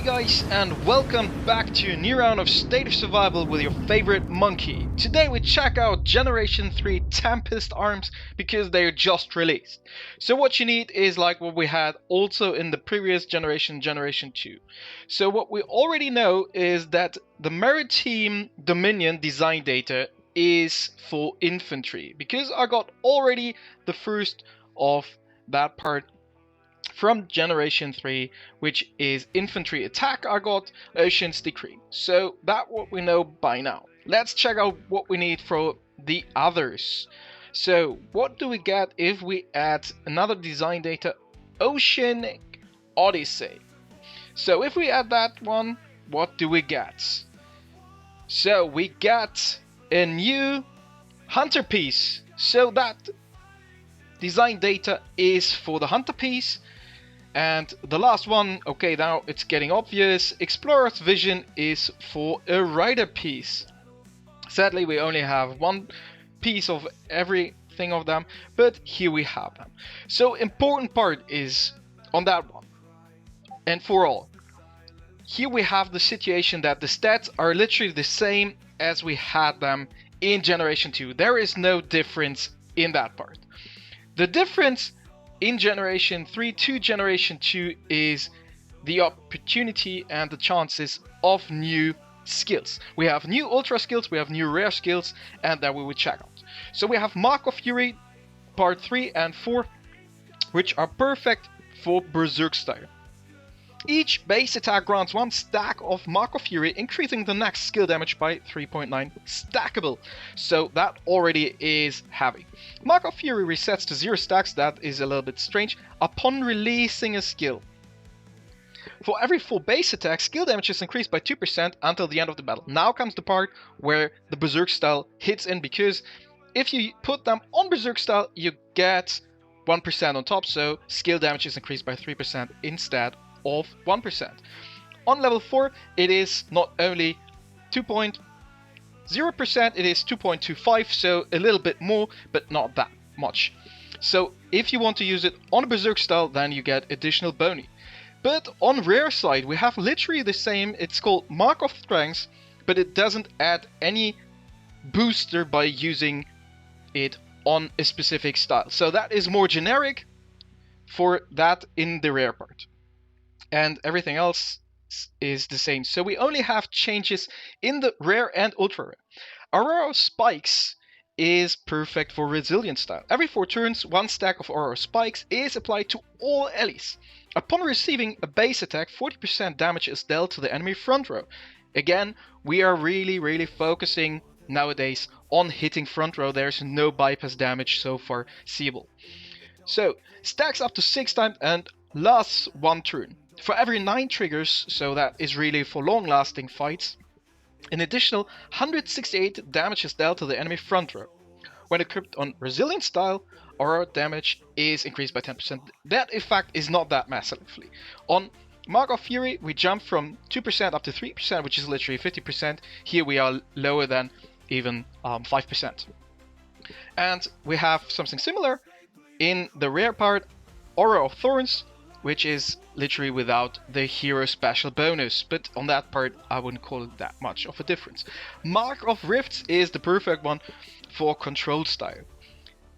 guys, and welcome back to a new round of State of Survival with your favorite monkey. Today we check out Generation 3 Tempest Arms because they're just released. So what you need is like what we had also in the previous generation, Generation 2. So what we already know is that the Maritime Dominion design data is for infantry, because I got already the first of that part from Generation 3, which is infantry attack. I got Ocean's Decree. So that's what we know by now. Let's check out what we need for the others. So what do we get if we add another design data, Oceanic Odyssey? So if we add that one, what do we get? So we get a new hunter piece. So that design data is for the hunter piece. And the last one, okay, now it's getting obvious. Explorer's Vision is for a rider piece. Sadly, we only have one piece of everything of them, but here we have them. So important part is on that one. And for all, here we have the situation that the stats are literally the same as we had them in Generation 2. There is no difference in that part. The difference in Generation 3 to Generation 2 is the opportunity and the chances of new skills. We have new ultra skills, we have new rare skills, and that we will check out. So we have Mark of Fury part 3 and 4, which are perfect for Berserk style. Each base attack grants 1 stack of Mark of Fury, increasing the next skill damage by 3.9 stackable. So that already is heavy. Mark of Fury resets to 0 stacks, that is a little bit strange, upon releasing a skill. For every full base attack, skill damage is increased by 2% until the end of the battle. Now comes the part where the Berserk style hits in, because if you put them on Berserk style, you get 1% on top, so skill damage is increased by 3% instead of 1%. On level 4, it is not only 2.0%, it is 2.25, so a little bit more, but not that much. So if you want to use it on Berserk style, then you get additional boni. But on rare side, we have literally the same. It's called Mark of Strength, but it doesn't add any booster by using it on a specific style. So that is more generic for that in the rare part. And everything else is the same. So we only have changes in the rare and ultra rare. Aurora Spikes is perfect for resilient style. Every 4 turns, 1 stack of Aurora Spikes is applied to all allies. Upon receiving a base attack, 40% damage is dealt to the enemy front row. Again, we are really focusing nowadays on hitting front row. There's no bypass damage so far seeable. So stacks up to 6 times and lasts 1 turn. For every 9 triggers, so that is really for long-lasting fights, an additional 168 damage is dealt to the enemy front row. When equipped on Resilient style, aura damage is increased by 10%. That effect is not that massively. On Mark of Fury, we jump from 2% up to 3%, which is literally 50%. Here we are lower than even 5%. And we have something similar in the rare part, Aura of Thorns, which is literally without the hero special bonus, but on that part I wouldn't call it that much of a difference. Mark of Rifts is the perfect one for control style.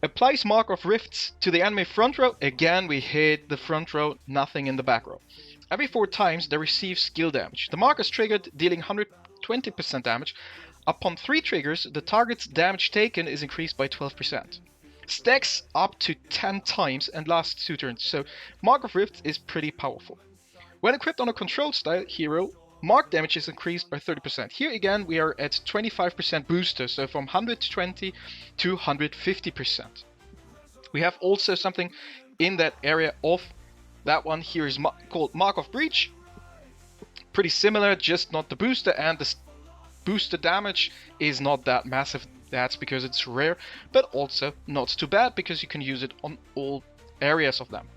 Applies Mark of Rifts to the enemy front row. Again, we hit the front row, nothing in the back row. Every 4 times they receive skill damage. The mark is triggered, dealing 120% damage. Upon 3 triggers, the target's damage taken is increased by 12%. Stacks up to 10 times and lasts 2 turns, so Mark of Rift is pretty powerful. When equipped on a control style hero, mark damage is increased by 30%. Here again we are at 25% booster, so from 120 to 150%. We have also something in that area of that one here is called Mark of Breach. Pretty similar, just not the booster, and the booster damage is not that massive. That's because it's rare, but also not too bad because you can use it on all areas of them.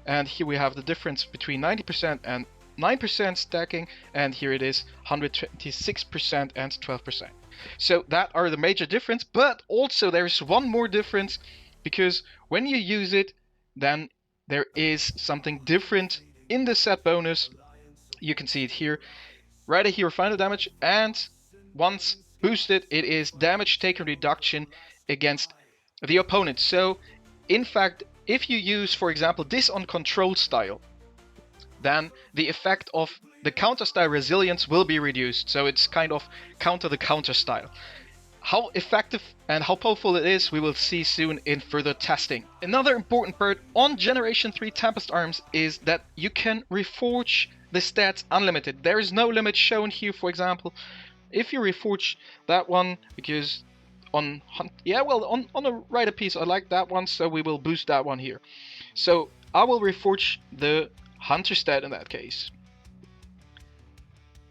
And here we have the difference between 90% and 9% stacking, and here it is 126% and 12%. So that are the major difference, but also there's one more difference, because when you use it, then there is something different in the set bonus You can see it here. Right here, final damage, and once boosted, it is damage taken reduction against the opponent. So, in fact, if you use, for example, this on control style, then the effect of the counter style resilience will be reduced. So it's kind of counter the counter style. How effective and how powerful it is, we will see soon in further testing. Another important part on Generation 3 Tempest Arms is that you can reforge the stats unlimited. There is no limit shown here, for example. If you reforge that one, because on the writer piece I like that one, so we will boost that one here. So I will reforge the Hunter stat in that case.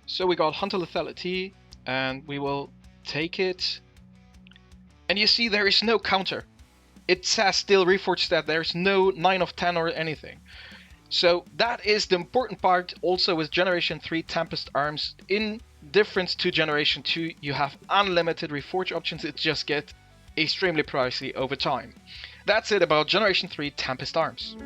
So we got Hunter Lethality, and we will take it. And you see there is no counter. It says still reforged stat, there's no 9 of 10 or anything. So that is the important part also with Generation 3 Tempest Arms. In difference to Generation 2, you have unlimited reforge options, it just gets extremely pricey over time. That's it about Generation 3 Tempest Arms.